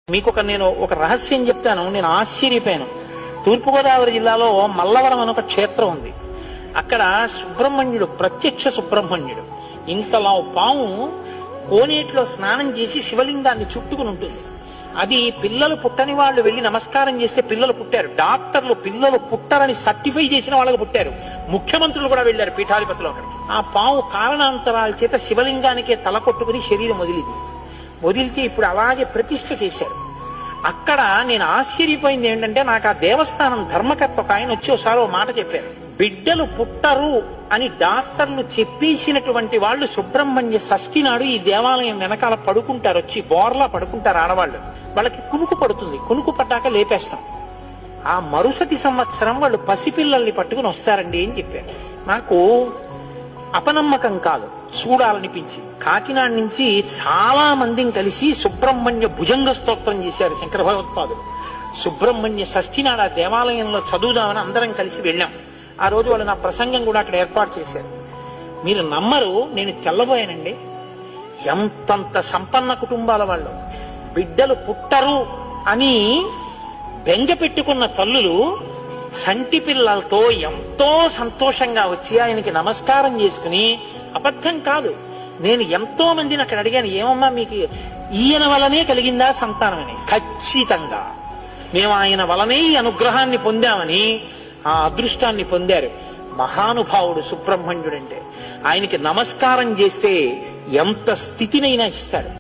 నేను ఒక రహస్యం చెప్తాను. నేను ఆశ్చర్యపోయాను. తూర్పుగోదావరి జిల్లాలో మల్లవరం అని ఒక క్షేత్రం ఉంది. అక్కడ సుబ్రహ్మణ్యుడు, ప్రత్యక్ష సుబ్రహ్మణ్యుడు, ఇంతలా పాము కోనేటిలో స్నానం చేసి శివలింగాన్ని చుట్టుకుని ఉంటుంది. అది పిల్లలు పుట్టని వాళ్ళు వెళ్లి నమస్కారం చేస్తే పిల్లలు పుట్టారు. డాక్టర్లు పిల్లలు పుట్టరని సర్టిఫై చేసిన వాళ్ళకి పుట్టారు. ముఖ్యమంత్రులు కూడా వెళ్లారు పీఠాధిపతులు అక్కడికి. ఆ పాము కారణాంతరాల చేత శివలింగానికే తల కొట్టుకుని శరీరం వదిలితే ఇప్పుడు అలాగే ప్రతిష్ఠ చేశారు. అక్కడ నేను ఆశ్చర్యపోయింది ఏంటంటే, నాకు ఆ దేవస్థానం ధర్మకర్త ఒక ఆయన వచ్చి ఒకసారి ఓ మాట చెప్పారు. బిడ్డలు పుట్టరు అని డాక్టర్లు చెప్పేసినటువంటి వాళ్ళు సుబ్రహ్మణ్య షష్ఠి నాడు ఈ దేవాలయం వెనకాల పడుకుంటారు, వచ్చి బోర్లా పడుకుంటారు ఆడవాళ్ళు. వాళ్ళకి కునుకు పడుతుంది, కునుకు పడ్డాక లేపేస్తాం. ఆ మరుసటి సంవత్సరం వాళ్ళు పసిపిల్లల్ని పట్టుకుని వస్తారండి అని చెప్పారు. నాకు అపనమ్మకం కాదు, చూడాలనిపించి కాకినాడ నుంచి చాలా మందిని కలిసి సుబ్రహ్మణ్య భుజంగ స్తోత్రం చేశారు శంకర భగవత్పాదులు. సుబ్రహ్మణ్య షష్ఠి నాడు ఆ దేవాలయంలో చదువుదామని అందరం కలిసి వెళ్ళాం. ఆ రోజు వాళ్ళు నా ప్రసంగం కూడా అక్కడ ఏర్పాటు చేశారు. మీరు నమ్మరు, నేను తెల్లబోయానండి. ఎంతంత సంపన్న కుటుంబాల వాళ్ళు బిడ్డలు పుట్టరు అని బెంగ పెట్టుకున్న తల్లులు సంటి పిల్లలతో ఎంతో సంతోషంగా వచ్చి ఆయనకి నమస్కారం చేసుకుని, అబద్ధం కాదు, నేను ఎంతో మందిని అక్కడ అడిగాను, ఏమమ్మా మీకు ఈయన వలనే కలిగిందా సంతానం అని. ఖచ్చితంగా మేము ఆయన వలనే ఈ అనుగ్రహాన్ని పొందామని, ఆ అదృష్టాన్ని పొందారు. మహానుభావుడు సుబ్రహ్మణ్యుడంటే ఆయనకి నమస్కారం చేస్తే ఎంత స్థితినైనా ఇస్తాడు.